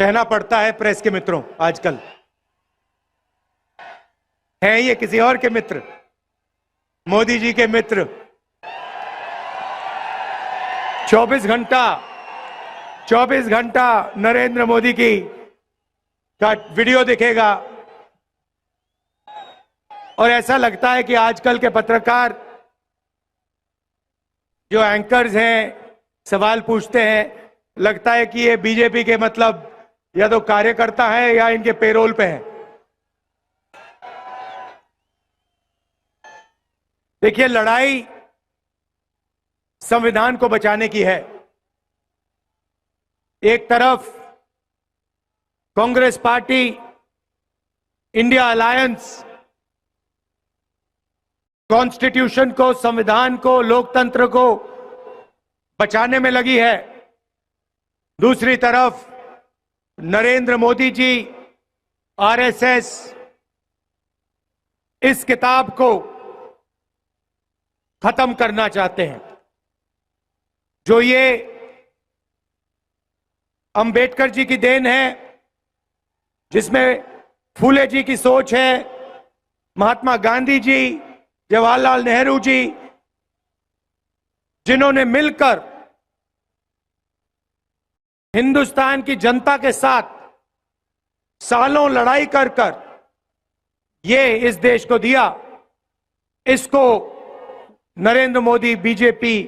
कहना पड़ता है प्रेस के मित्रों, आजकल हैं ये किसी और के मित्र, मोदी जी के मित्र। 24 घंटा नरेंद्र मोदी की का वीडियो दिखेगा और ऐसा लगता है कि आजकल के पत्रकार जो एंकर्स हैं, सवाल पूछते हैं, लगता है कि ये बीजेपी के मतलब या तो कार्यकर्ता है या इनके पेरोल पे है। देखिए, लड़ाई संविधान को बचाने की है। एक तरफ Congress party, India alliance constitution को, संविधान को, लोकतंत्र को बचाने में लगी है। दूसरी तरफ नरेंद्र मोदी जी, आरएसएस इस किताब को खत्म करना चाहते हैं। जो ये अंबेडकर जी की देन है, जिसमें फूले जी की सोच है, महात्मा गांधी जी, जवाहरलाल नेहरू जी, जिन्होंने मिलकर हिंदुस्तान की जनता के साथ सालों लड़ाई कर कर ये इस देश को दिया, इसको नरेंद्र मोदी, बीजेपी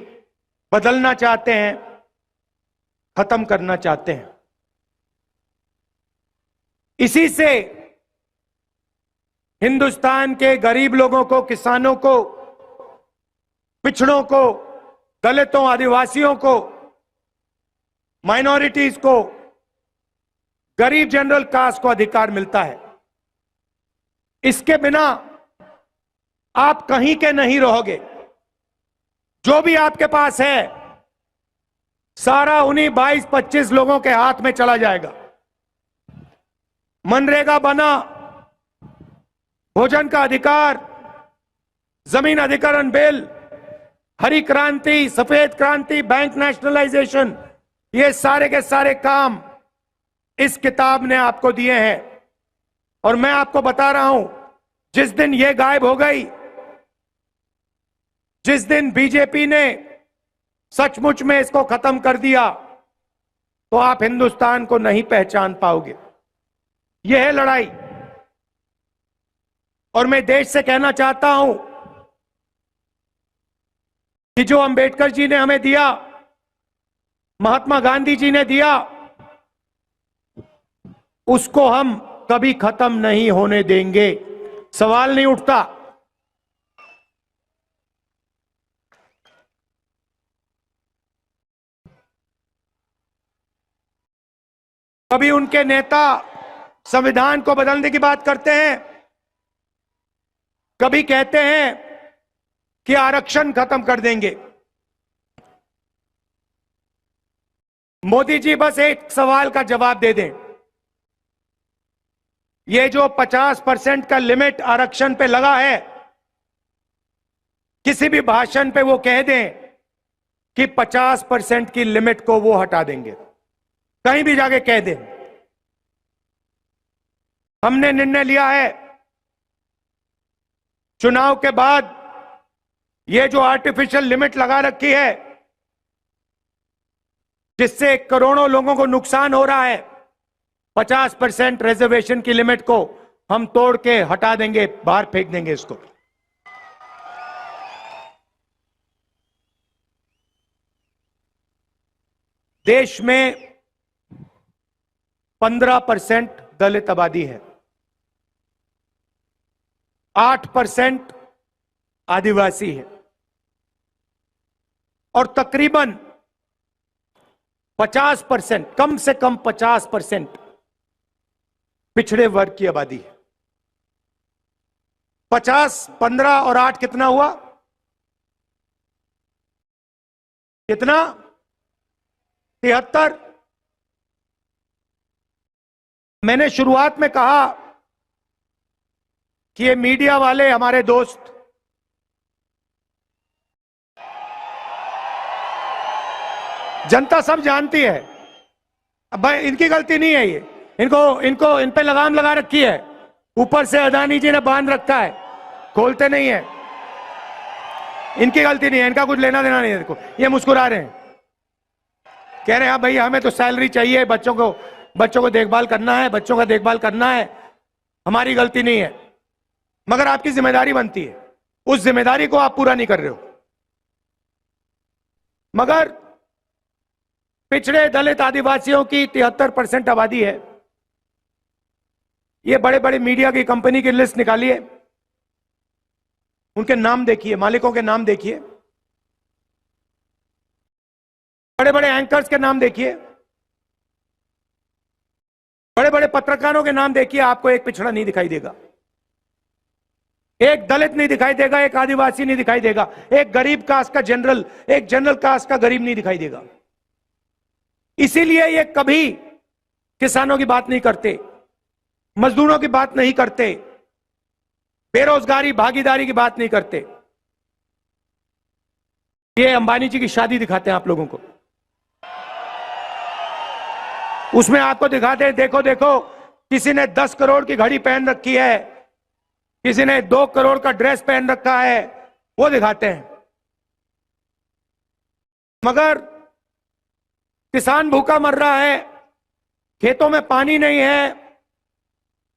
बदलना चाहते हैं, खत्म करना चाहते हैं। इसी से हिंदुस्तान के गरीब लोगों को, किसानों को, पिछड़ों को, दलितों, आदिवासियों को, माइनॉरिटीज को, गरीब जनरल कास्ट को अधिकार मिलता है। इसके बिना आप कहीं के नहीं रहोगे। जो भी आपके पास है सारा उन्हीं 22-25 लोगों के हाथ में चला जाएगा। मनरेगा बना, भोजन का अधिकार, जमीन अधिग्रहण बिल, हरी क्रांति, सफेद क्रांति, बैंक नेशनलाइजेशन, ये सारे के सारे काम इस किताब ने आपको दिए हैं। और मैं आपको बता रहा हूं, जिस दिन ये गायब हो गई, जिस दिन बीजेपी ने सचमुच में इसको खत्म कर दिया, तो आप हिंदुस्तान को नहीं पहचान पाओगे। यह है लड़ाई। और मैं देश से कहना चाहता हूं कि जो अंबेडकर जी ने हमें दिया, महात्मा गांधी जी ने दिया, उसको हम कभी खत्म नहीं होने देंगे। सवाल नहीं उठता। कभी उनके नेता संविधान को बदलने की बात करते हैं, कभी कहते हैं कि आरक्षण खत्म कर देंगे। मोदी जी बस एक सवाल का जवाब दे दें। ये जो 50% का लिमिट आरक्षण पे लगा है, किसी भी भाषण पे वो कह दें कि 50% की लिमिट को वो हटा देंगे, कहीं भी जाके कह दें। हमने निर्णय लिया है चुनाव के बाद ये जो आर्टिफिशियल लिमिट लगा रखी है, जिससे करोड़ों लोगों को नुकसान हो रहा है, 50% रिजर्वेशन की लिमिट को हम तोड़ के हटा देंगे, बाहर फेंक देंगे इसको। देश में 15% दलित आबादी है, 8% आदिवासी है और तकरीबन 50%, कम से कम 50% पिछड़े वर्ग की आबादी है। 50, 15 और 8 कितना हुआ? कितना? 73। मैंने शुरुआत में कहा कि ये मीडिया वाले हमारे दोस्त जनता सब जानती है। अब भाई इनकी गलती नहीं है, ये इनको इनको इन पे लगाम लगा रखी है, ऊपर से अदानी जी ने बांध रखा है, खोलते नहीं है। इनकी गलती नहीं है, इनका कुछ लेना देना नहीं है। देखो ये मुस्कुरा रहे हैं, कह रहे हैं हाँ भाई हमें तो सैलरी चाहिए, बच्चों को देखभाल करना है, बच्चों का देखभाल करना है, हमारी गलती नहीं है। मगर आपकी जिम्मेदारी बनती है, उस जिम्मेदारी को आप पूरा नहीं कर रहे हो। मगर पिछड़े दलित आदिवासियों की 73% आबादी है। ये बड़े बड़े मीडिया की कंपनी की लिस्ट निकालिए, उनके नाम देखिए, मालिकों के नाम देखिए, बड़े बड़े एंकर्स के नाम देखिए, बड़े बड़े पत्रकारों के नाम देखिए, आपको एक पिछड़ा नहीं दिखाई देगा, एक दलित नहीं दिखाई देगा, एक आदिवासी नहीं दिखाई देगा, एक गरीब कास्ट का जनरल, एक जनरल कास्ट का गरीब नहीं दिखाई देगा। इसीलिए ये कभी किसानों की बात नहीं करते, मजदूरों की बात नहीं करते, बेरोजगारी भागीदारी की बात नहीं करते। ये अंबानी जी की शादी दिखाते हैं आप लोगों को, उसमें आपको दिखाते हैं देखो देखो किसी ने 10 करोड़ की घड़ी पहन रखी है, किसी ने 2 करोड़ का ड्रेस पहन रखा है, वो दिखाते हैं। मगर किसान भूखा मर रहा है, खेतों में पानी नहीं है,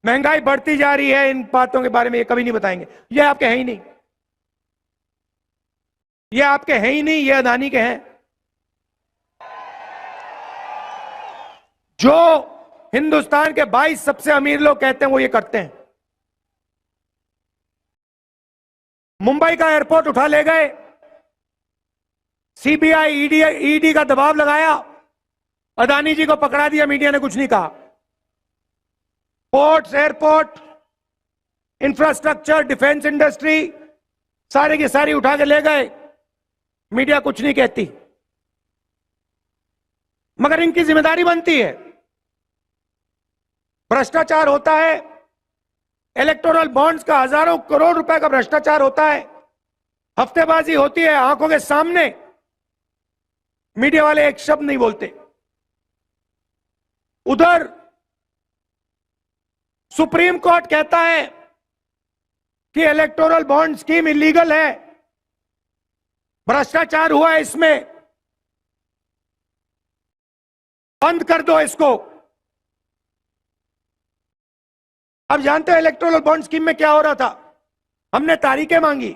महंगाई बढ़ती जा रही है, इन बातों के बारे में ये कभी नहीं बताएंगे। ये आपके हैं ही नहीं, ये आपके हैं ही नहीं, ये अदानी के हैं। जो हिंदुस्तान के 22 सबसे अमीर लोग कहते हैं वो ये करते हैं। मुंबई का एयरपोर्ट उठा ले गए, सीबीआई ईडी का दबाव लगाया, अदानी जी को पकड़ा दिया, मीडिया ने कुछ नहीं कहा। Ports, airport, infrastructure, defence industry सारे की सारी उठा के ले गए, मीडिया कुछ नहीं कहती। मगर इनकी जिम्मेदारी बनती है। भ्रष्टाचार होता है, इलेक्टोरल बॉन्ड्स का हजारों करोड़ रुपए का भ्रष्टाचार होता है, हफ्तेबाजी होती है आंखों के सामने, मीडिया वाले एक शब्द नहीं बोलते। उधर सुप्रीम कोर्ट कहता है कि इलेक्टोरल बॉन्ड स्कीम इलीगल है, भ्रष्टाचार हुआ है इसमें, बंद कर दो इसको। अब जानते हो इलेक्टोरल बॉन्ड स्कीम में क्या हो रहा था? हमने तारीखें मांगी,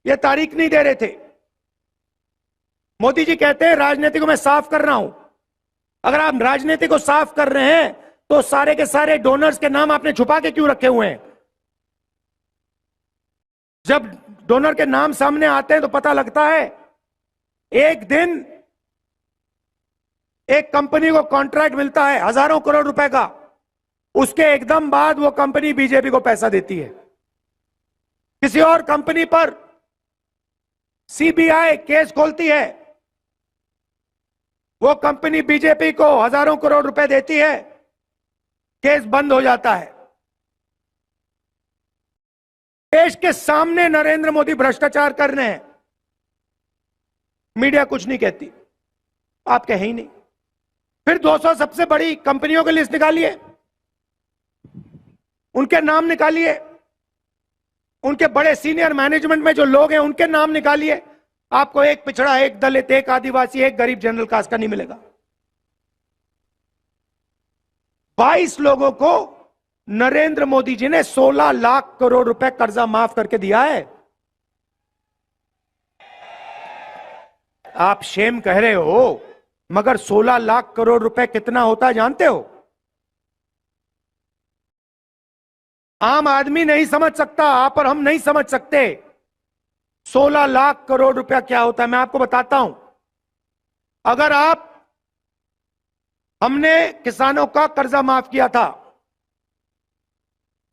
ये तारीख नहीं दे रहे थे। मोदी जी कहते हैं राजनीति को मैं साफ कर रहा हूं। अगर आप राजनीति को साफ कर रहे हैं तो सारे के सारे डोनर्स के नाम आपने छुपा के क्यों रखे हुए हैं? जब डोनर के नाम सामने आते हैं तो पता लगता है। एक दिन एक कंपनी को कॉन्ट्रैक्ट मिलता है हजारों करोड़ रुपए का, उसके एकदम बाद वो कंपनी बीजेपी को पैसा देती है। किसी और कंपनी पर सीबीआई केस खोलती है, वो कंपनी बीजेपी को हजारों करोड़ रुपए देती है, केस बंद हो जाता है। देश के सामने नरेंद्र मोदी भ्रष्टाचार कर रहे हैं, मीडिया कुछ नहीं कहती, आप कहे ही नहीं। फिर 200 सबसे बड़ी कंपनियों की लिस्ट निकालिए, उनके नाम निकालिए, उनके बड़े सीनियर मैनेजमेंट में जो लोग हैं उनके नाम निकालिए, आपको एक पिछड़ा, एक दलित, एक आदिवासी, एक गरीब जनरल कास्ट का नहीं मिलेगा। 22 लोगों को नरेंद्र मोदी जी ने 16 लाख करोड़ रुपए कर्जा माफ करके दिया है। आप शेम कह रहे हो, मगर 16 लाख करोड़ रुपए कितना होता है जानते हो? आम आदमी नहीं समझ सकता, आप और हम नहीं समझ सकते 16 लाख करोड़ रुपया क्या होता है। मैं आपको बताता हूं। अगर हमने किसानों का कर्जा माफ किया था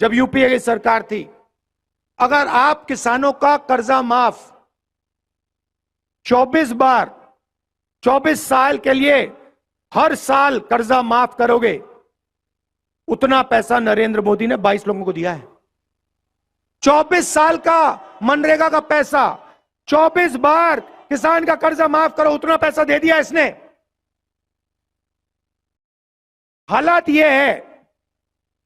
जब यूपीए की सरकार थी, अगर आप किसानों का कर्जा माफ 24 बार 24 साल के लिए हर साल कर्जा माफ करोगे, उतना पैसा नरेंद्र मोदी ने 22 लोगों को दिया है। 24 साल का मनरेगा का पैसा, 24 बार किसान का कर्जा माफ करो, उतना पैसा दे दिया इसने। हालात यह है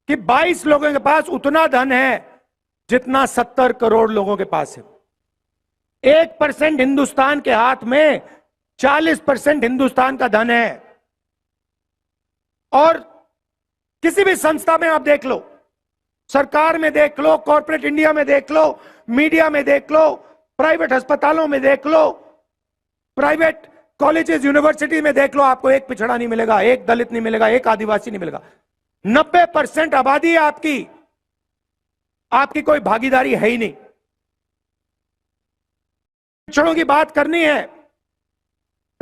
कि 22 लोगों के पास उतना धन है जितना 70 करोड़ लोगों के पास है। 1% हिंदुस्तान के हाथ में 40% हिंदुस्तान का धन है। और किसी भी संस्था में आप देख लो, सरकार में देख लो, कॉर्पोरेट इंडिया में देख लो, मीडिया में देख लो, प्राइवेट अस्पतालों में देख लो, प्राइवेट कॉलेजेस यूनिवर्सिटी में देख लो, आपको एक पिछड़ा नहीं मिलेगा, एक दलित नहीं मिलेगा, एक आदिवासी नहीं मिलेगा। 90% आबादी है आपकी कोई भागीदारी है ही नहीं। पिछड़ों की बात करनी है,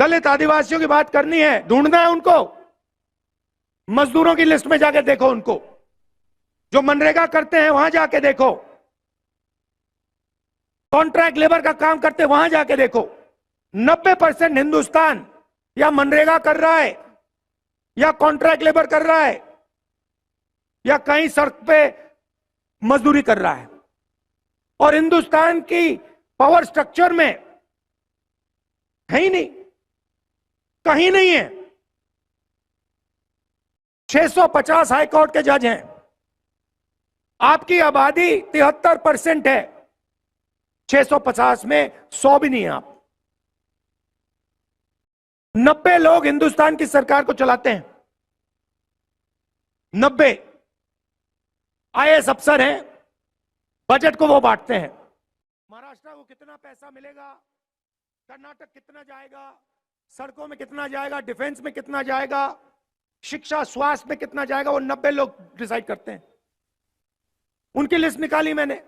दलित आदिवासियों की बात करनी है, ढूंढना है उनको, मजदूरों की लिस्ट में जाकर देखो उनको, जो मनरेगा करते हैं वहां जाके देखो, कॉन्ट्रैक्ट लेबर का काम करते हैं वहां जाके देखो। 90% हिंदुस्तान या मनरेगा कर रहा है, या कॉन्ट्रैक्ट लेबर कर रहा है, या कहीं सड़क पे मजदूरी कर रहा है। और हिंदुस्तान की पावर स्ट्रक्चर में है ही नहीं, कहीं नहीं है। 650 हाईकोर्ट के जज हैं, आपकी आबादी 73% है, 650 में 100 भी नहीं है आप। 90 लोग हिंदुस्तान की सरकार को चलाते हैं, 90 आईएएस अफसर हैं, बजट को वो बांटते हैं। महाराष्ट्र को कितना पैसा मिलेगा, कर्नाटक कितना जाएगा, सड़कों में कितना जाएगा, डिफेंस में कितना जाएगा, शिक्षा स्वास्थ्य में कितना जाएगा, वो 90 लोग डिसाइड करते हैं। उनकी लिस्ट निकाली मैंने,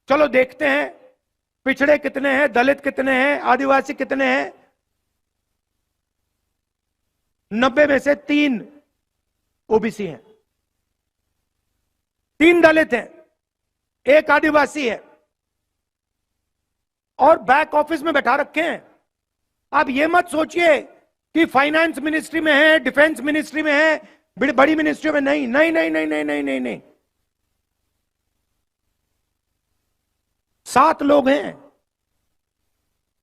चलो देखते हैं पिछड़े कितने हैं, दलित कितने हैं, आदिवासी कितने हैं। 90 में से 3 ओबीसी हैं, 3 दलित हैं, 1 आदिवासी है, और बैक ऑफिस में बैठा रखे हैं। आप ये मत सोचिए कि फाइनेंस मिनिस्ट्री में है, डिफेंस मिनिस्ट्री में है, बड़ी मिनिस्ट्री में नहीं, नहीं नहीं नहीं नहीं नहीं नहीं नहीं। 7 लोग हैं,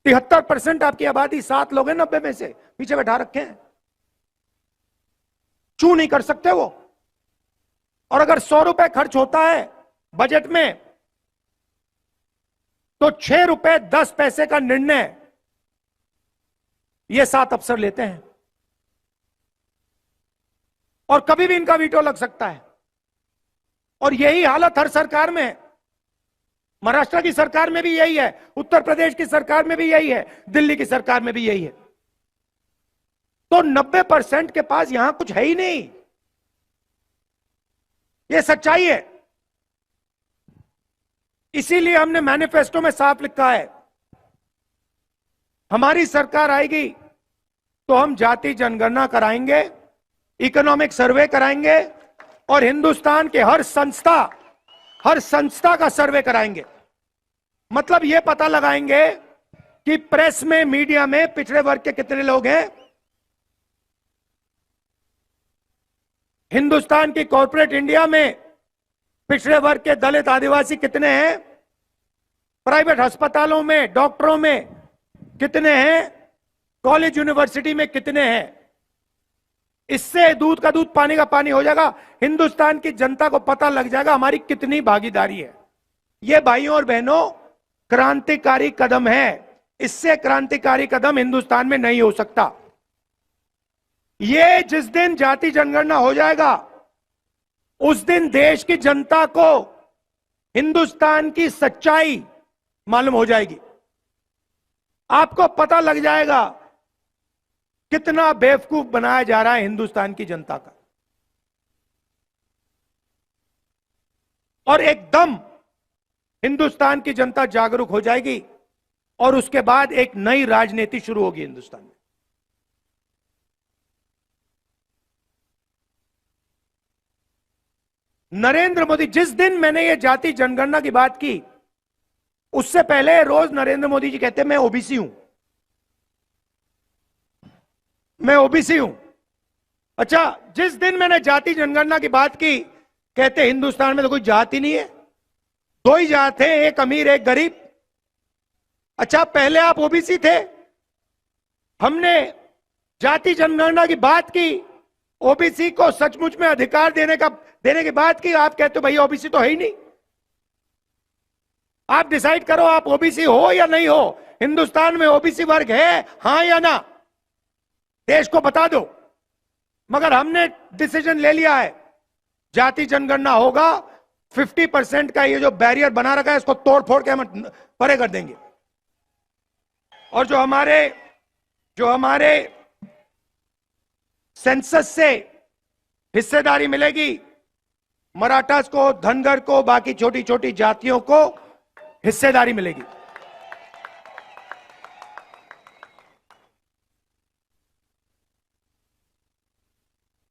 73% आपकी आबादी, 7 लोग हैं 90 में से, पीछे बैठा रखे हैं। चू नहीं कर सकते वो। और अगर 100 रुपए खर्च होता है बजट में, तो 6 रुपए 10 पैसे का निर्णय ये 7 अफसर लेते हैं, और कभी भी इनका वीटो लग सकता है। और यही हालत हर सरकार में है। महाराष्ट्र की सरकार में भी यही है, उत्तर प्रदेश की सरकार में भी यही है, दिल्ली की सरकार में भी यही है। तो 90% के पास यहां कुछ है ही नहीं, ये सच्चाई है। इसीलिए हमने मैनिफेस्टो में साफ लिखा है, हमारी सरकार आएगी तो हम जाति जनगणना कराएंगे, इकोनॉमिक सर्वे कराएंगे, और हिंदुस्तान के हर संस्था का सर्वे कराएंगे। मतलब यह पता लगाएंगे कि प्रेस में, मीडिया में पिछड़े वर्ग के कितने लोग हैं, हिंदुस्तान की कॉर्पोरेट इंडिया में पिछड़े वर्ग के दलित आदिवासी कितने हैं, प्राइवेट अस्पतालों में, डॉक्टरों में कितने हैं, कॉलेज यूनिवर्सिटी में कितने हैं। इससे दूध का दूध पानी का पानी हो जाएगा। हिंदुस्तान की जनता को पता लग जाएगा हमारी कितनी भागीदारी है। यह भाइयों और बहनों क्रांतिकारी कदम है। इससे क्रांतिकारी कदम हिंदुस्तान में नहीं हो सकता। ये जिस दिन जाति जनगणना हो जाएगा, उस दिन देश की जनता को हिंदुस्तान की सच्चाई मालूम हो जाएगी। आपको पता लग जाएगा कितना बेवकूफ बनाया जा रहा है हिंदुस्तान की जनता का। और एकदम हिंदुस्तान की जनता जागरूक हो जाएगी, और उसके बाद एक नई राजनीति शुरू होगी हिंदुस्तान में। नरेंद्र मोदी, जिस दिन मैंने ये जाति जनगणना की बात की, उससे पहले रोज नरेंद्र मोदी जी कहते मैं ओबीसी हूं, मैं ओबीसी हूं। अच्छा, जिस दिन मैंने जाति जनगणना की बात की, कहते हिंदुस्तान में तो कोई जाति नहीं है, 2 ही जात है, एक अमीर एक गरीब। अच्छा, पहले आप ओबीसी थे, हमने जाति जनगणना की बात की, ओबीसी को सचमुच में अधिकार देने के बाद कि आप कहते हो भैया ओबीसी तो है ही नहीं। आप डिसाइड करो आप ओबीसी हो या नहीं हो। हिंदुस्तान में ओबीसी वर्ग है, हां या ना, देश को बता दो। मगर हमने डिसीजन ले लिया है, जाति जनगणना होगा, 50% का ये जो बैरियर बना रखा है इसको तोड़ फोड़ के हम परे कर देंगे। और जो हमारे सेंसस से हिस्सेदारी मिलेगी, मराठास को, धनगर को, बाकी छोटी छोटी जातियों को हिस्सेदारी मिलेगी।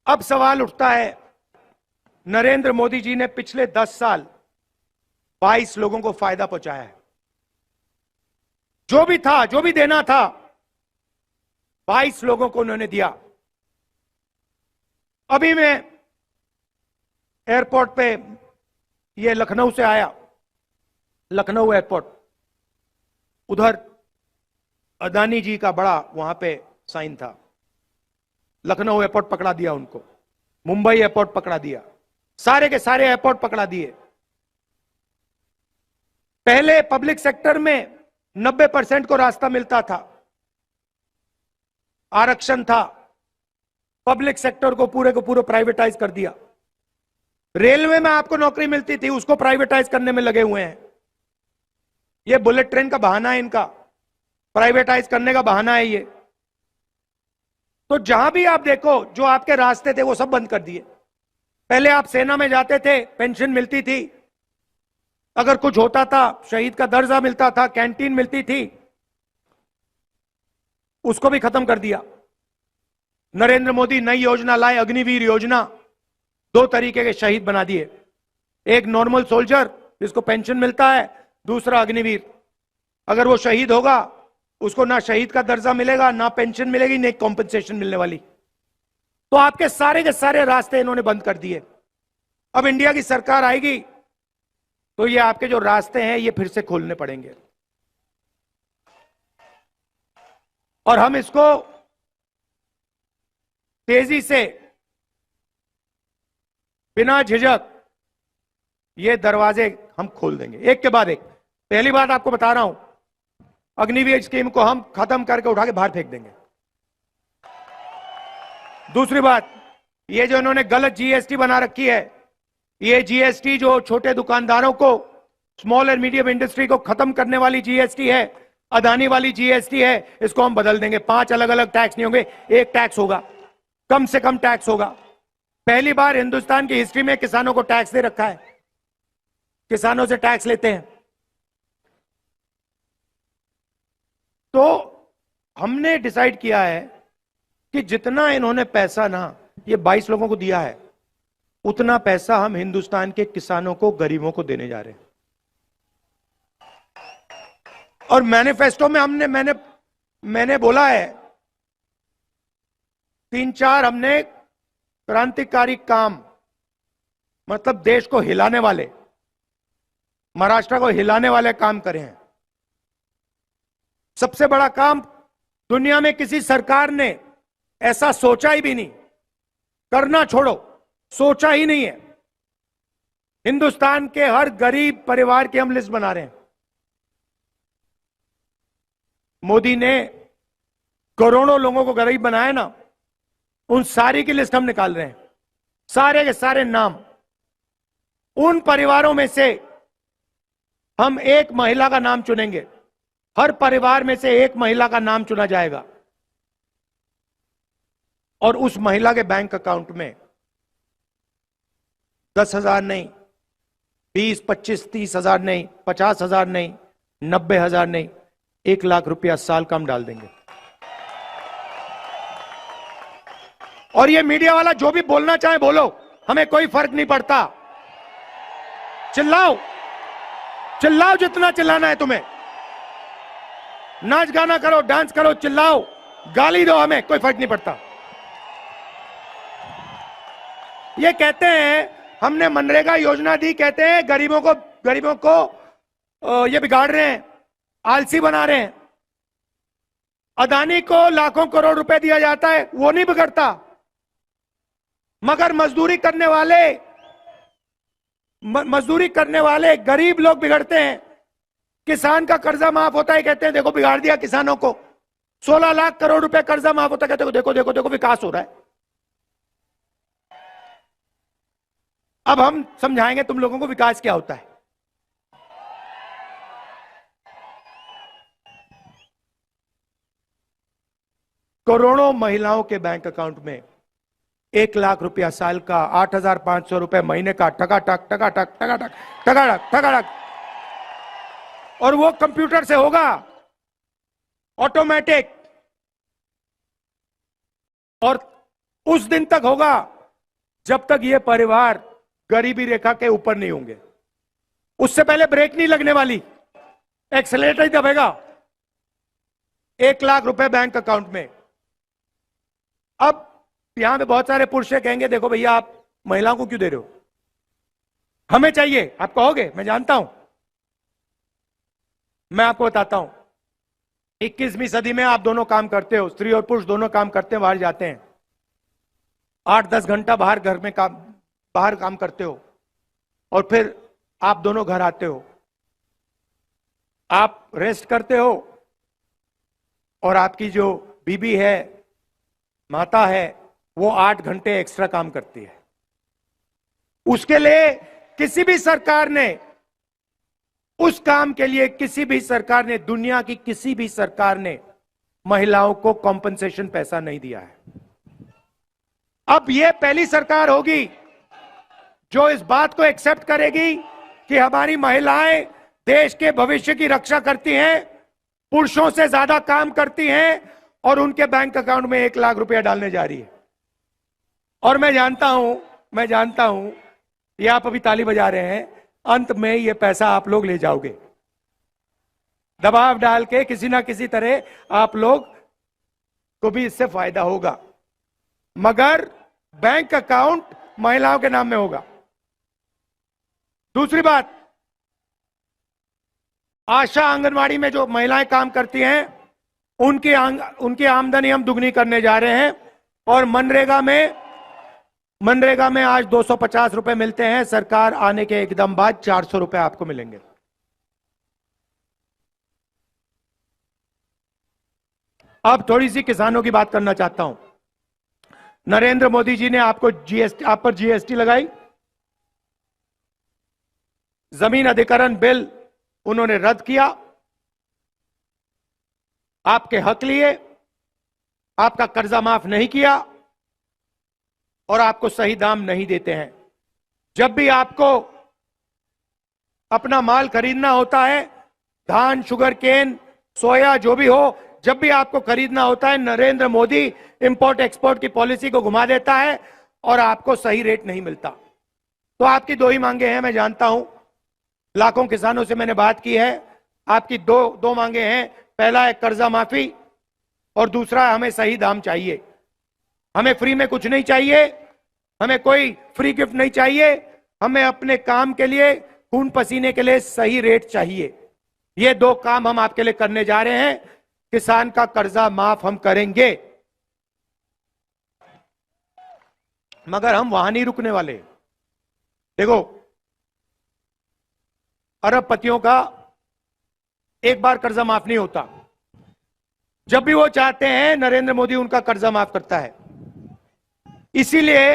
अब सवाल उठता है, नरेंद्र मोदी जी ने पिछले 10 साल 22 लोगों को फायदा पहुंचाया है। जो भी था, जो भी देना था, 22 लोगों को उन्होंने दिया। अभी मैं एयरपोर्ट पे, ये लखनऊ से आया, लखनऊ एयरपोर्ट, उधर अदानी जी का बड़ा वहां पे साइन था। लखनऊ एयरपोर्ट पकड़ा दिया उनको, मुंबई एयरपोर्ट पकड़ा दिया, सारे के सारे एयरपोर्ट पकड़ा दिए। पहले पब्लिक सेक्टर में 90% को रास्ता मिलता था, आरक्षण था, पब्लिक सेक्टर को पूरे प्राइवेटाइज कर दिया। रेलवे में आपको नौकरी मिलती थी, उसको प्राइवेटाइज करने में लगे हुए हैं। ये बुलेट ट्रेन का बहाना है इनका, प्राइवेटाइज करने का बहाना है ये। तो जहां भी आप देखो, जो आपके रास्ते थे वो सब बंद कर दिए। पहले आप सेना में जाते थे, पेंशन मिलती थी, अगर कुछ होता था शहीद का दर्जा मिलता था, कैंटीन मिलती थी, उसको भी खत्म कर दिया। नरेंद्र मोदी नई योजना लाए, अग्निवीर योजना। 2 तरीके के शहीद बना दिए, एक नॉर्मल सोल्जर जिसको पेंशन मिलता है, दूसरा अग्निवीर। अगर वो शहीद होगा उसको ना शहीद का दर्जा मिलेगा, ना पेंशन मिलेगी, ना कॉम्पेंसेशन मिलने वाली। तो आपके सारे के सारे रास्ते इन्होंने बंद कर दिए। अब इंडिया की सरकार आएगी तो ये आपके जो रास्ते हैं ये फिर से खोलने पड़ेंगे, और हम इसको तेजी से, बिना झिझक ये दरवाजे हम खोल देंगे, एक के बाद एक। पहली बात आपको बता रहा हूं, अग्निवीर स्कीम को हम खत्म करके उठा के बाहर फेंक देंगे। दूसरी बात, ये जो इन्होंने गलत जीएसटी बना रखी है, ये जीएसटी जो छोटे दुकानदारों को, स्मॉल एंड मीडियम इंडस्ट्री को खत्म करने वाली जीएसटी है, अदानी वाली जीएसटी है, इसको हम बदल देंगे। 5 अलग अलग टैक्स नहीं होंगे, एक टैक्स होगा, कम से कम टैक्स होगा। पहली बार हिंदुस्तान की हिस्ट्री में किसानों को टैक्स दे रखा है, किसानों से टैक्स लेते हैं। तो हमने डिसाइड किया है कि जितना इन्होंने पैसा ना ये 22 लोगों को दिया है, उतना पैसा हम हिंदुस्तान के किसानों को, गरीबों को देने जा रहे हैं। और मैनिफेस्टो में मैंने बोला है 3-4 हमने क्रांतिकारी काम, मतलब देश को हिलाने वाले, महाराष्ट्र को हिलाने वाले काम करे हैं। सबसे बड़ा काम, दुनिया में किसी सरकार ने ऐसा सोचा ही भी नहीं, करना छोड़ो, सोचा ही नहीं है। हिंदुस्तान के हर गरीब परिवार की हम लिस्ट बना रहे हैं। मोदी ने करोड़ों लोगों को गरीब बनाया ना, उन सारी की लिस्ट हम निकाल रहे हैं, सारे के सारे नाम। उन परिवारों में से हम एक महिला का नाम चुनेंगे, हर परिवार में से एक महिला का नाम चुना जाएगा, और उस महिला के बैंक अकाउंट में 10,000 नहीं, 20, 25, 30,000 नहीं, 50,000 नहीं, 90,000 नहीं, 1 लाख रुपया साल का हम डाल देंगे। और ये मीडिया वाला जो भी बोलना चाहे बोलो, हमें कोई फर्क नहीं पड़ता। चिल्लाओ, चिल्लाओ जितना चिल्लाना है तुम्हें, नाच गाना करो, डांस करो, चिल्लाओ, गाली दो, हमें कोई फर्क नहीं पड़ता। ये कहते हैं हमने मनरेगा योजना दी, कहते हैं गरीबों को ये बिगाड़ रहे हैं, आलसी बना रहे हैं। अदानी को लाखों करोड़ रुपए दिया जाता है, वो नहीं बिगड़ता। मगर मजदूरी करने वाले गरीब लोग बिगड़ते हैं। किसान का कर्जा माफ होता है, कहते हैं देखो बिगाड़ दिया किसानों को। 16 लाख करोड़ रुपए कर्जा माफ होता है, कहते हैं देखो देखो देखो विकास हो रहा है। अब हम समझाएंगे तुम लोगों को विकास क्या होता है। करोड़ों महिलाओं के बैंक अकाउंट में 1 लाख रुपया साल का, 8,500 रुपए महीने का, टकाटक टकाटक टकाटक टकाटक टकाटक। और वो कंप्यूटर से होगा, ऑटोमेटिक। और उस दिन तक होगा जब तक ये परिवार गरीबी रेखा के ऊपर नहीं होंगे। उससे पहले ब्रेक नहीं लगने वाली, एक्सेलेरेटर ही दबेगा। 1 लाख रुपए बैंक अकाउंट में। अब यहां पे बहुत सारे पुरुष कहेंगे देखो भैया आप महिलाओं को क्यों दे रहे हो, हमें चाहिए। आप कहोगे, मैं जानता हूं। मैं आपको बताता हूं, 21वीं सदी में आप दोनों काम करते हो, स्त्री और पुरुष दोनों काम करते हैं, बाहर जाते हैं, 8-10 घंटा बाहर घर में बाहर काम करते हो, और फिर आप दोनों घर आते हो, आप रेस्ट करते हो, और आपकी जो बीबी है, माता है, वो 8 घंटे एक्स्ट्रा काम करती है। उसके लिए किसी भी सरकार ने, उस काम के लिए किसी भी सरकार ने, दुनिया की किसी भी सरकार ने महिलाओं को कॉम्पनसेशन पैसा नहीं दिया है। अब यह पहली सरकार होगी जो इस बात को एक्सेप्ट करेगी कि हमारी महिलाएं देश के भविष्य की रक्षा करती हैं, पुरुषों से ज्यादा काम करती हैं, और उनके बैंक अकाउंट में 1 लाख रुपया डालने जा रही है। और मैं जानता हूं, ये आप अभी ताली बजा रहे हैं, अंत में ये पैसा आप लोग ले जाओगे। दबाव डाल के किसी ना किसी तरह आप लोग को भी इससे फायदा होगा, मगर बैंक अकाउंट महिलाओं के नाम में होगा। दूसरी बात, आशा आंगनवाड़ी में जो महिलाएं काम करती हैं, उनकी आमदनी हम दुगनी करने जा रहे हैं। और मनरेगा में आज 250 रुपए मिलते हैं, सरकार आने के एकदम बाद 400 रुपए आपको मिलेंगे। अब थोड़ी सी किसानों की बात करना चाहता हूं। नरेंद्र मोदी जी ने आप पर जीएसटी लगाई, जमीन अधिग्रहण बिल उन्होंने रद्द किया, आपके हक लिए, आपका कर्जा माफ नहीं किया, और आपको सही दाम नहीं देते हैं। जब भी आपको अपना माल खरीदना होता है, धान, शुगर केन, सोया, जो भी हो, जब भी आपको खरीदना होता है, नरेंद्र मोदी इंपोर्ट एक्सपोर्ट की पॉलिसी को घुमा देता है और आपको सही रेट नहीं मिलता। तो आपकी 2 ही मांगे हैं, मैं जानता हूं, लाखों किसानों से मैंने बात की है। आपकी दो मांगे हैं, पहला है कर्जा माफी, और दूसरा हमें सही दाम चाहिए। हमें फ्री में कुछ नहीं चाहिए, हमें कोई फ्री गिफ्ट नहीं चाहिए, हमें अपने काम के लिए, खून पसीने के लिए सही रेट चाहिए। ये 2 काम हम आपके लिए करने जा रहे हैं। किसान का कर्जा माफ हम करेंगे, मगर हम वहां नहीं रुकने वाले। देखो, अरबपतियों का एक बार कर्जा माफ नहीं होता। जब भी वो चाहते हैं, नरेंद्र मोदी उनका कर्जा माफ करता है। इसीलिए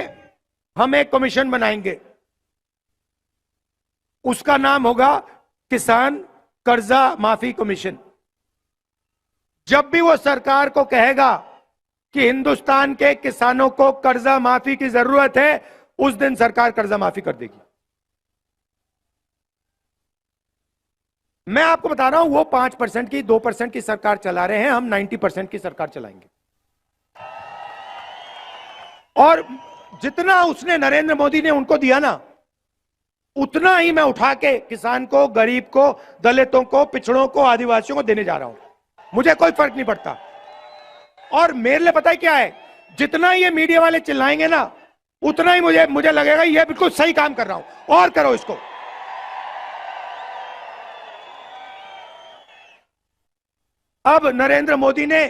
हम एक कमीशन बनाएंगे, उसका नाम होगा किसान कर्जा माफी कमीशन। जब भी वो सरकार को कहेगा कि हिंदुस्तान के किसानों को कर्जा माफी की जरूरत है, उस दिन सरकार कर्जा माफी कर देगी। मैं आपको बता रहा हूं, वो 5% की, 2% की सरकार चला रहे हैं, हम 90% की सरकार चलाएंगे। और जितना उसने, नरेंद्र मोदी ने उनको दिया ना, उतना ही मैं उठा के किसान को, गरीब को, दलितों को, पिछड़ों को, आदिवासियों को देने जा रहा हूं। मुझे कोई फर्क नहीं पड़ता। और मेरे लिए पता है क्या है, जितना ये मीडिया वाले चिल्लाएंगे ना, उतना ही मुझे लगेगा ये बिल्कुल सही काम कर रहा हूं, और करो इसको। अब नरेंद्र मोदी ने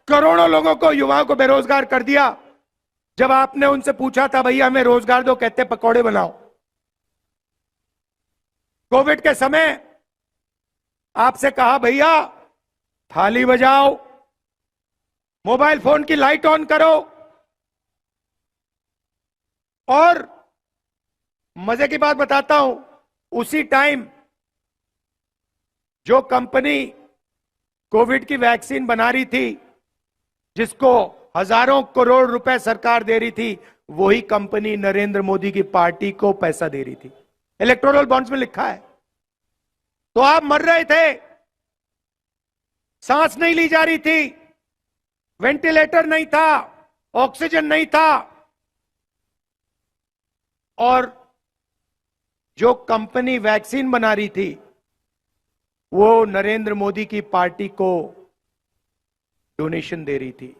करोड़ों लोगों को, युवाओं को बेरोजगार कर दिया। जब आपने उनसे पूछा था भैया हमें रोजगार दो, कहते पकौड़े बनाओ। कोविड के समय आपसे कहा भैया थाली बजाओ, मोबाइल फोन की लाइट ऑन करो, और मजे की बात बताता हूं, उसी टाइम जो कंपनी कोविड की वैक्सीन बना रही थी, जिसको हजारों करोड़ रुपए सरकार दे रही थी, वही कंपनी नरेंद्र मोदी की पार्टी को पैसा दे रही थी। इलेक्टोरल बॉन्ड्स में लिखा है। तो आप मर रहे थे, सांस नहीं ली जा रही थी, वेंटिलेटर नहीं था, ऑक्सीजन नहीं था, और जो कंपनी वैक्सीन बना रही थी वो नरेंद्र मोदी की पार्टी को डोनेशन दे रही थी।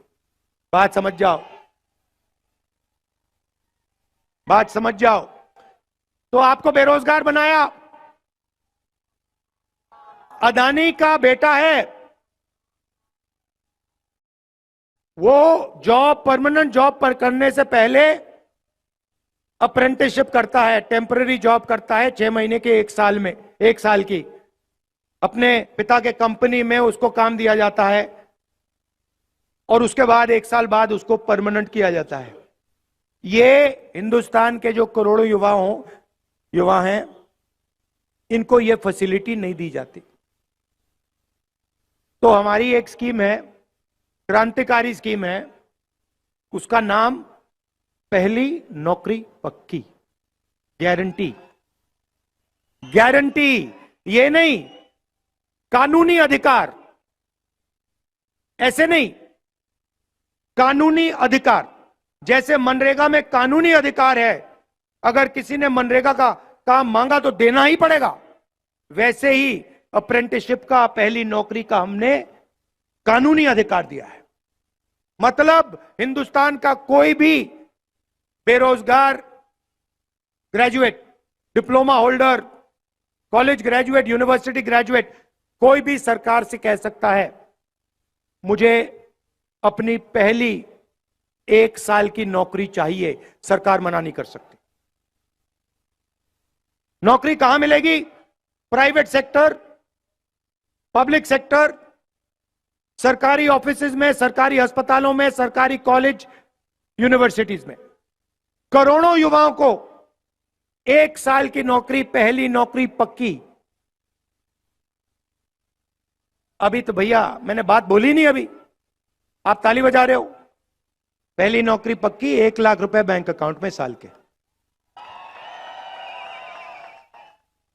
बात समझ जाओ, बात समझ जाओ। तो आपको बेरोजगार बनाया। अदानी का बेटा है, वो जॉब, परमानेंट जॉब पर करने से पहले अप्रेंटिसशिप करता है, टेम्पररी जॉब करता है 6 महीने के, 1 साल में, 1 साल की। अपने पिता के कंपनी में उसको काम दिया जाता है और उसके बाद 1 साल बाद उसको परमानेंट किया जाता है। ये हिंदुस्तान के जो करोड़ों युवा हैं, इनको ये फैसिलिटी नहीं दी जाती। तो हमारी एक स्कीम है, क्रांतिकारी स्कीम है, उसका नाम पहली नौकरी पक्की, गारंटी। गारंटी, ये नहीं कानूनी अधिकार, ऐसे नहीं, कानूनी अधिकार। जैसे मनरेगा में कानूनी अधिकार है, अगर किसी ने मनरेगा का काम मांगा तो देना ही पड़ेगा, वैसे ही अप्रेंटिसशिप का, पहली नौकरी का हमने कानूनी अधिकार दिया है। मतलब हिंदुस्तान का कोई भी बेरोजगार graduate, diploma holder, college graduate, university graduate, कोई भी सरकार से कह सकता है मुझे अपनी पहली 1 साल की नौकरी चाहिए, सरकार मना नहीं कर सकती। नौकरी कहां मिलेगी? प्राइवेट सेक्टर, पब्लिक सेक्टर, सरकारी ऑफिसेज में, सरकारी अस्पतालों में, सरकारी कॉलेज, यूनिवर्सिटीज में। करोड़ों युवाओं को 1 साल की नौकरी, पहली नौकरी पक्की। अभी तो भैया मैंने बात बोली नहीं, अभी आप ताली बजा रहे हो। पहली नौकरी पक्की, 1 लाख रुपए बैंक अकाउंट में साल के,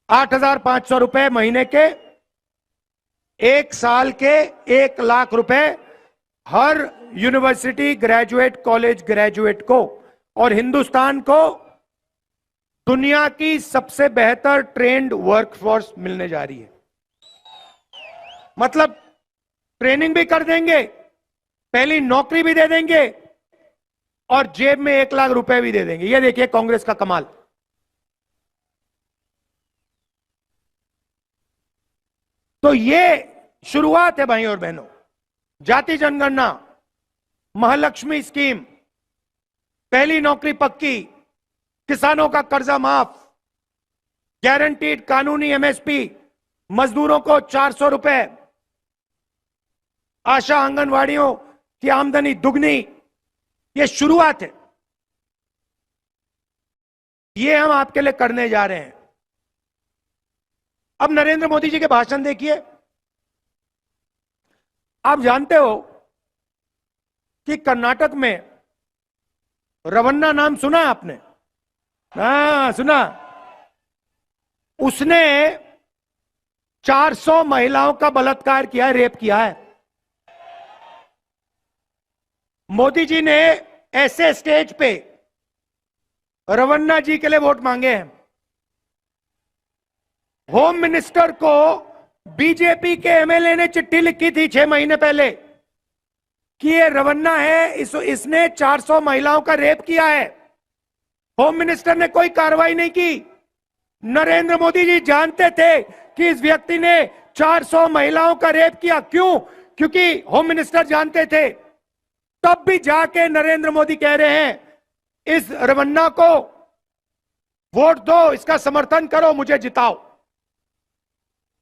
8,500 रुपए महीने के, 1 साल के 1 लाख रुपए हर यूनिवर्सिटी ग्रेजुएट, कॉलेज ग्रेजुएट को। और हिंदुस्तान को दुनिया की सबसे बेहतर ट्रेंड वर्कफोर्स मिलने जा रही है। मतलब ट्रेनिंग भी कर देंगे, पहली नौकरी भी दे देंगे, और जेब में 1 लाख रुपए भी दे देंगे। ये देखिए कांग्रेस का कमाल। तो ये शुरुआत है भाई और बहनों। जाति जनगणना, महालक्ष्मी स्कीम, पहली नौकरी पक्की, किसानों का कर्जा माफ, गारंटीड कानूनी एमएसपी, मजदूरों को 400 रुपए, आशा आंगनवाड़ियों की आमदनी दुगनी। ये शुरुआत है, ये हम आपके लिए करने जा रहे हैं। अब नरेंद्र मोदी जी के भाषण देखिए। आप जानते हो कि कर्नाटक में रवन्ना नाम सुना है आपने? हाँ सुना। उसने 400 महिलाओं का बलात्कार किया है, रेप किया है। मोदी जी ने ऐसे स्टेज पे रवन्ना जी के लिए वोट मांगे हैं। होम मिनिस्टर को बीजेपी के एमएलए ने चिट्ठी लिखी थी 6 महीने पहले कि ये रवन्ना है, इसने 400 महिलाओं का रेप किया है। होम मिनिस्टर ने कोई कार्रवाई नहीं की। नरेंद्र मोदी जी जानते थे कि इस व्यक्ति ने 400 महिलाओं का रेप किया। क्यों? क्योंकि होम मिनिस्टर जानते थे। तब भी जाके नरेंद्र मोदी कह रहे हैं इस रमन्ना को वोट दो, इसका समर्थन करो, मुझे जिताओ।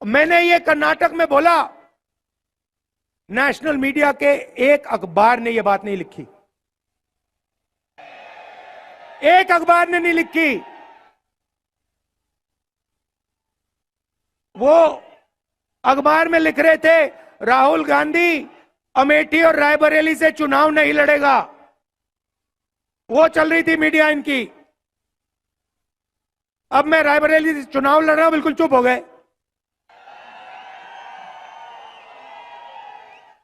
मैंने ये कर्नाटक में बोला, नेशनल मीडिया के एक अखबार ने यह बात नहीं लिखी, एक अखबार ने नहीं लिखी। वो अखबार में लिख रहे थे राहुल गांधी अमेठी और रायबरेली से चुनाव नहीं लड़ेगा। वो चल रही थी मीडिया इनकी। अब मैं रायबरेली से चुनाव लड़ रहा हूं, बिल्कुल चुप हो गए।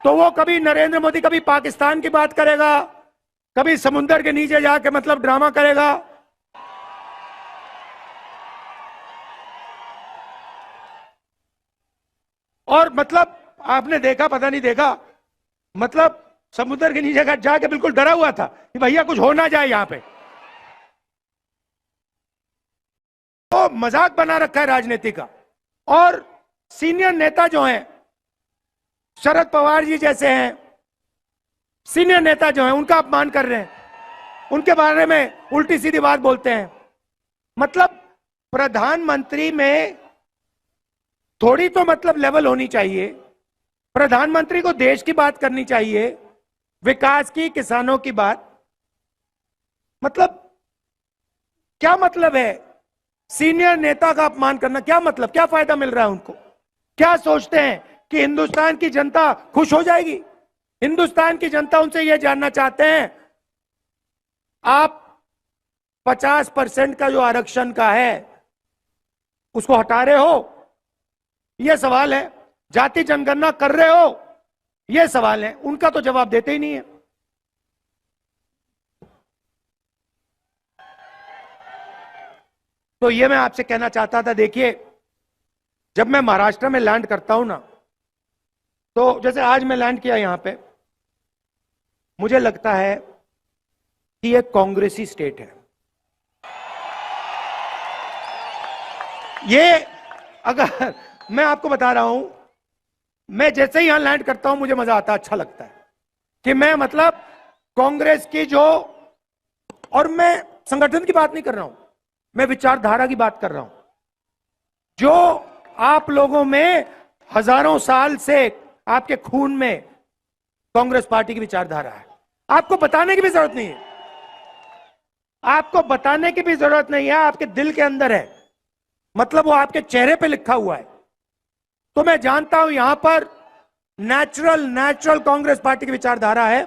तो वो कभी नरेंद्र मोदी, कभी पाकिस्तान की बात करेगा, कभी समुद्र के नीचे जाके मतलब ड्रामा करेगा। और मतलब आपने देखा, पता नहीं देखा, मतलब समुद्र के नीचे जाके बिल्कुल डरा हुआ था कि भैया कुछ हो ना जाए यहां पे। तो मजाक बना रखा है राजनीति का। और सीनियर नेता जो हैं, शरद पवार जी जैसे हैं, सीनियर नेता जो हैं, उनका अपमान कर रहे हैं, उनके बारे में उल्टी सीधी बात बोलते हैं। मतलब प्रधानमंत्री में थोड़ी तो मतलब लेवल होनी चाहिए। प्रधानमंत्री को देश की बात करनी चाहिए, विकास की, किसानों की बात। मतलब क्या मतलब है सीनियर नेता का अपमान करना? क्या मतलब, क्या फायदा मिल रहा है उनको? क्या सोचते हैं कि हिंदुस्तान की जनता खुश हो जाएगी? हिंदुस्तान की जनता उनसे यह जानना चाहते हैं, आप 50% का जो आरक्षण का है उसको हटा रहे हो, यह सवाल है। जाति जनगणना कर रहे हो, यह सवाल है। उनका तो जवाब देते ही नहीं है। तो यह मैं आपसे कहना चाहता था। देखिए, जब मैं महाराष्ट्र में लैंड करता हूं ना, तो जैसे आज मैं लैंड किया यहां पे, मुझे लगता है कि यह कांग्रेसी स्टेट है। ये अगर मैं आपको बता रहा हूं, मैं जैसे ही यहां लैंड करता हूं मुझे मजा आता है, अच्छा लगता है कि मैं मतलब कांग्रेस की जो, और मैं संगठन की बात नहीं कर रहा हूं, मैं विचारधारा की बात कर रहा हूं, जो आप लोगों में हजारों साल से आपके खून में कांग्रेस पार्टी की विचारधारा है। आपको बताने की भी जरूरत नहीं है, आपको बताने की भी जरूरत नहीं है, आपके दिल के अंदर है। मतलब वो आपके चेहरे पे लिखा हुआ है। तो मैं जानता हूं यहां पर नेचुरल कांग्रेस पार्टी की विचारधारा है।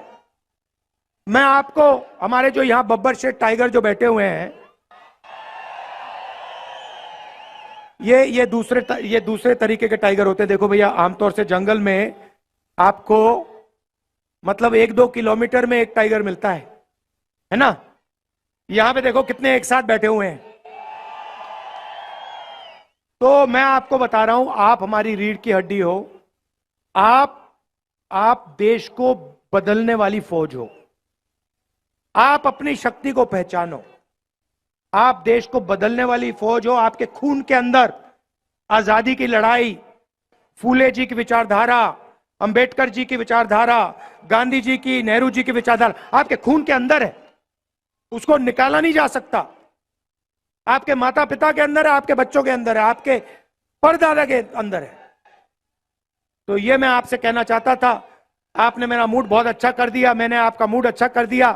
मैं आपको, हमारे जो यहां बब्बर शेठ टाइगर जो बैठे हुए हैं, ये दूसरे तरीके के टाइगर होते हैं। देखो भैया, आमतौर से जंगल में आपको मतलब 1-2 किलोमीटर में एक टाइगर मिलता है ना। यहां पे देखो कितने एक साथ बैठे हुए हैं। तो मैं आपको बता रहा हूं, आप हमारी रीढ़ की हड्डी हो, आप देश को बदलने वाली फौज हो। आप अपनी शक्ति को पहचानो, आप देश को बदलने वाली फौज हो। आपके खून के अंदर आजादी की लड़ाई, फूले जी की विचारधारा, अंबेडकर जी की विचारधारा, गांधी जी की, नेहरू जी की विचारधारा आपके खून के अंदर है। उसको निकाला नहीं जा सकता। आपके माता पिता के अंदर है, आपके बच्चों के अंदर है, आपके परदादा के अंदर है। तो ये मैं आपसे कहना चाहता था। आपने मेरा मूड बहुत अच्छा कर दिया, मैंने आपका मूड अच्छा कर दिया।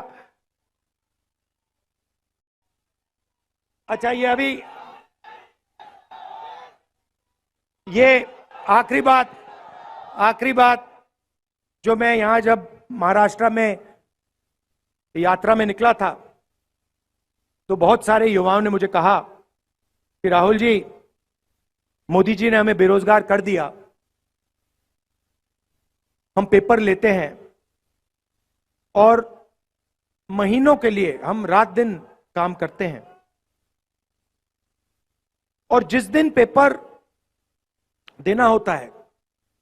अच्छा, ये आखिरी बात जो मैं यहां जब महाराष्ट्र में यात्रा में निकला था, तो बहुत सारे युवाओं ने मुझे कहा कि राहुल जी, मोदी जी ने हमें बेरोजगार कर दिया। हम पेपर लेते हैं और महीनों के लिए हम रात दिन काम करते हैं, और जिस दिन पेपर देना होता है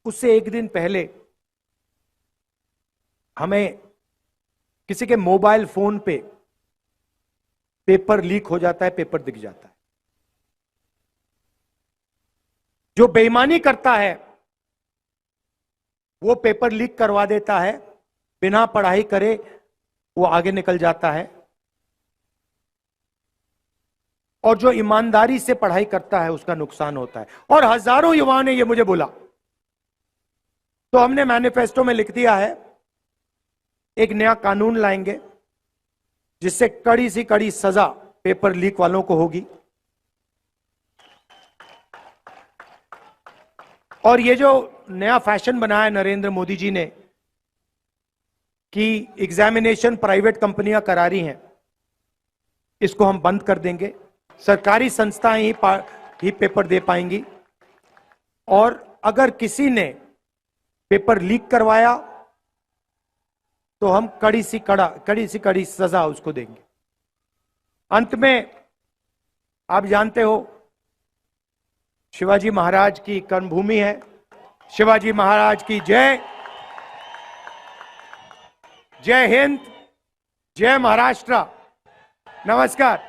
उससे एक दिन पहले हमें किसी के मोबाइल फोन पे पेपर लीक हो जाता है, पेपर दिख जाता है। जो बेईमानी करता है वो पेपर लीक करवा देता है, बिना पढ़ाई करे वो आगे निकल जाता है। और जो ईमानदारी से पढ़ाई करता है उसका नुकसान होता है। और हजारों युवाओं ने यह मुझे बोला, तो हमने मैनिफेस्टो में लिख दिया है एक नया कानून लाएंगे जिससे कड़ी सी कड़ी सजा पेपर लीक वालों को होगी। और ये जो नया फैशन बनाया नरेंद्र मोदी जी ने कि एग्जामिनेशन प्राइवेट कंपनियां करा रही हैं, इसको हम बंद कर देंगे। सरकारी संस्थाएं ही पेपर दे पाएंगी। और अगर किसी ने पेपर लीक करवाया तो हम कड़ी सी कड़ी सजा उसको देंगे। अंत में आप जानते हो शिवाजी महाराज की कर्मभूमि है। शिवाजी महाराज की जय। जय हिंद, जय महाराष्ट्र। नमस्कार।